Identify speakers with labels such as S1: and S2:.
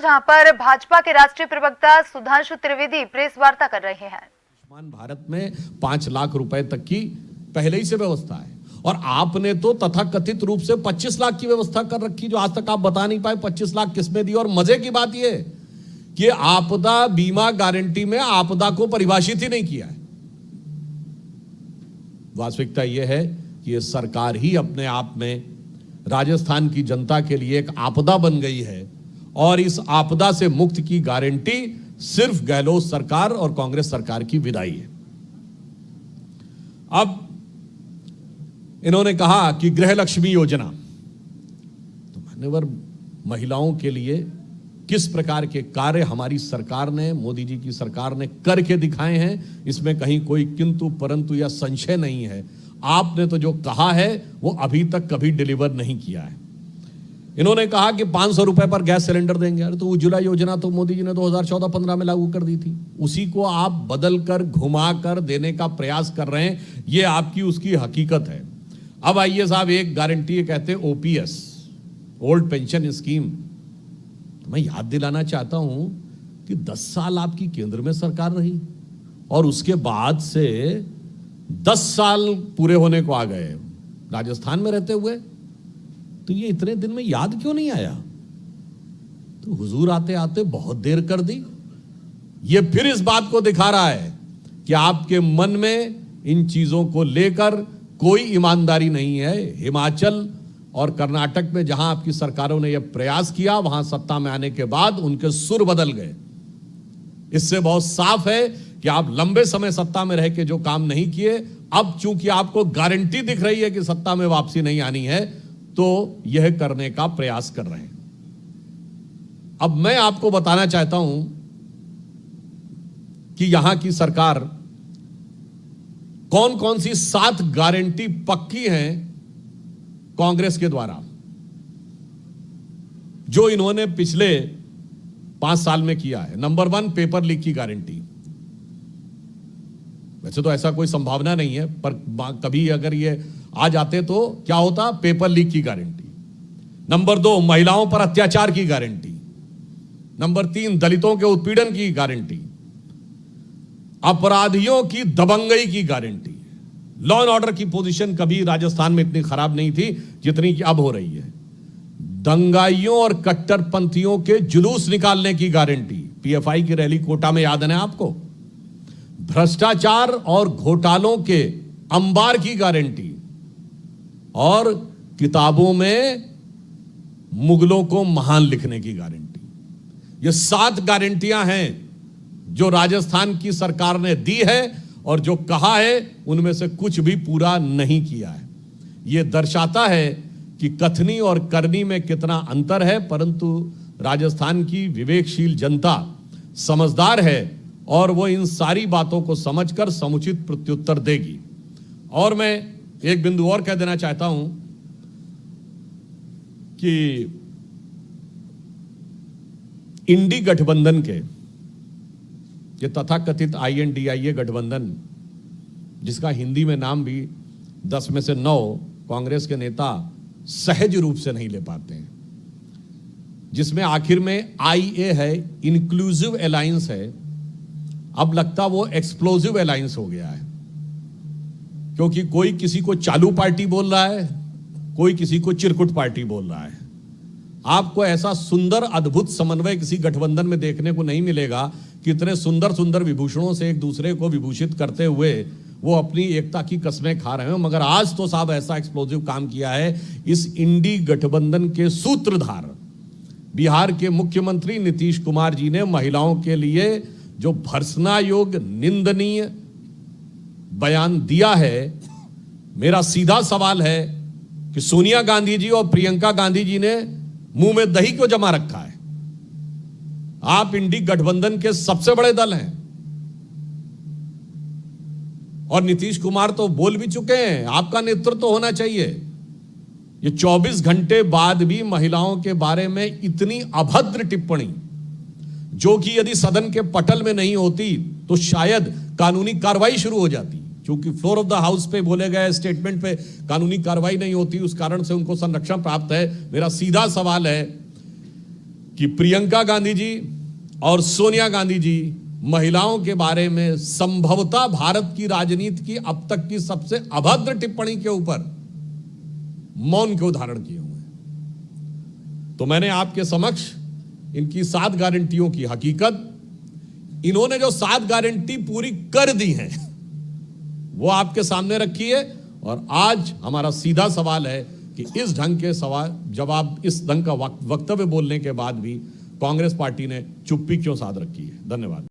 S1: जहां पर भाजपा के राष्ट्रीय प्रवक्ता सुधांशु त्रिवेदी प्रेस वार्ता कर रहे हैं।
S2: आयुष्मान भारत में 5 लाख रुपए तक की पहले ही से व्यवस्था है और आपने तो तथाकथित रूप से 25 लाख की व्यवस्था कर रखी, जो आज तक आप बता नहीं पाए 25 लाख किसमें दी। और मजे की बात यह कि आपदा बीमा गारंटी में आपदा को परिभाषित ही नहीं किया है। वास्तविकता यह है कि यह सरकार ही अपने आप में राजस्थान की जनता के लिए एक आपदा बन गई है और इस आपदा से मुक्त की गारंटी सिर्फ गहलोत सरकार और कांग्रेस सरकार की विदाई है। अब इन्होंने कहा कि गृह लक्ष्मी योजना, तो मान्यवर महिलाओं के लिए किस प्रकार के कार्य हमारी सरकार ने, मोदी जी की सरकार ने करके दिखाए हैं, इसमें कहीं कोई किंतु परंतु या संशय नहीं है। आपने तो जो कहा है वो अभी तक कभी डिलीवर नहीं किया है। इन्होंने कहा कि 500 रुपए पर गैस सिलेंडर देंगे। अरे तो उज्ज्वला योजना तो मोदी जी ने 2014-15 में लागू कर दी थी, उसी को आप बदल कर घुमा कर देने का प्रयास कर रहे हैं। ये आपकी उसकी हकीकत है। अब आइए साहब, एक गारंटी ये कहते हैं ओपीएस, ओल्ड पेंशन स्कीम। तो मैं याद दिलाना चाहता हूं कि 10 साल आपकी केंद्र में सरकार रही और उसके बाद से 10 साल पूरे होने को आ गए राजस्थान में रहते हुए, तो ये इतने दिन में याद क्यों नहीं आया? तो हुजूर आते आते बहुत देर कर दी। ये फिर इस बात को दिखा रहा है कि आपके मन में इन चीजों को लेकर कोई ईमानदारी नहीं है। हिमाचल और कर्नाटक में जहां आपकी सरकारों ने यह प्रयास किया, वहां सत्ता में आने के बाद उनके सुर बदल गए। इससे बहुत साफ है कि आप लंबे समय सत्ता में रह के जो काम नहीं किए, अब चूंकि आपको गारंटी दिख रही है कि सत्ता में वापसी नहीं आनी है, तो यह करने का प्रयास कर रहे हैं। अब मैं आपको बताना चाहता हूं कि यहां की सरकार कौन कौन सी 7 गारंटी पक्की हैं कांग्रेस के द्वारा, जो इन्होंने पिछले 5 साल में किया है। नंबर 1, पेपर लीक की गारंटी। वैसे तो ऐसा कोई संभावना नहीं है, पर कभी अगर ये आ जाते तो क्या होता? पेपर लीक की गारंटी। नंबर 2, महिलाओं पर अत्याचार की गारंटी। नंबर 3, दलितों के उत्पीड़न की गारंटी। अपराधियों की दबंगई की गारंटी। लॉ एंड ऑर्डर की पोजीशन कभी राजस्थान में इतनी खराब नहीं थी जितनी कि अब हो रही है। दंगाइयों और कट्टरपंथियों के जुलूस निकालने की गारंटी। पीएफआई की रैली कोटा में याद है आपको। भ्रष्टाचार और घोटालों के अंबार की गारंटी और किताबों में मुगलों को महान लिखने की गारंटी। ये 7 गारंटियां हैं जो राजस्थान की सरकार ने दी है और जो कहा है उनमें से कुछ भी पूरा नहीं किया है। यह दर्शाता है कि कथनी और करनी में कितना अंतर है, परंतु राजस्थान की विवेकशील जनता समझदार है और वो इन सारी बातों को समझकर समुचित प्रत्युत्तर देगी। और मैं एक बिंदु और कह देना चाहता हूं कि इंडी गठबंधन के, ये तथाकथित INDIA गठबंधन, जिसका हिंदी में नाम भी 10 में से 9 कांग्रेस के नेता सहज रूप से नहीं ले पाते हैं, जिसमें आखिर में IA है, इंक्लूसिव अलायंस है। अब लगता वो एक्सप्लोसिव अलायंस हो गया है, क्योंकि कोई किसी को चालू पार्टी बोल रहा है, कोई किसी को चिरकुट पार्टी बोल रहा है। आपको ऐसा सुंदर अद्भुत समन्वय किसी गठबंधन में देखने को नहीं मिलेगा कि इतने सुंदर सुंदर विभूषणों से एक दूसरे को विभूषित करते हुए वो अपनी एकता की कसमें खा रहे हो। मगर आज तो साहब ऐसा एक्सप्लोसिव काम किया है इस इंडी गठबंधन के सूत्रधार बिहार के मुख्यमंत्री नीतीश कुमार जी ने महिलाओं के लिए जो भर्त्सना योग्य निंदनीय बयान दिया है। मेरा सीधा सवाल है कि सोनिया गांधी जी और प्रियंका गांधी जी ने मुंह में दही क्यों जमा रखा है? आप इंडी गठबंधन के सबसे बड़े दल हैं और नीतीश कुमार तो बोल भी चुके हैं, आपका नेतृत्व होना चाहिए। ये 24 घंटे बाद भी महिलाओं के बारे में इतनी अभद्र टिप्पणी, जो कि यदि सदन के पटल में नहीं होती तो शायद कानूनी कार्रवाई शुरू हो जाती। क्योंकि फ्लोर ऑफ द हाउस पे बोले गए स्टेटमेंट पे कानूनी कार्रवाई नहीं होती, उस कारण से उनको संरक्षण प्राप्त है। मेरा सीधा सवाल है कि प्रियंका गांधी जी और सोनिया गांधी जी महिलाओं के बारे में संभवतः भारत की राजनीति की अब तक की सबसे अभद्र टिप्पणी के ऊपर मौन के उदाहरण किए हुए हैं। तो मैंने आपके समक्ष इनकी 7 गारंटियों की हकीकत, इन्होंने जो 7 गारंटी पूरी कर दी हैं वो आपके सामने रखी है। और आज हमारा सीधा सवाल है कि इस ढंग के सवाल जवाब, इस ढंग का वक्तव्य बोलने के बाद भी कांग्रेस पार्टी ने चुप्पी क्यों साध रखी है। धन्यवाद।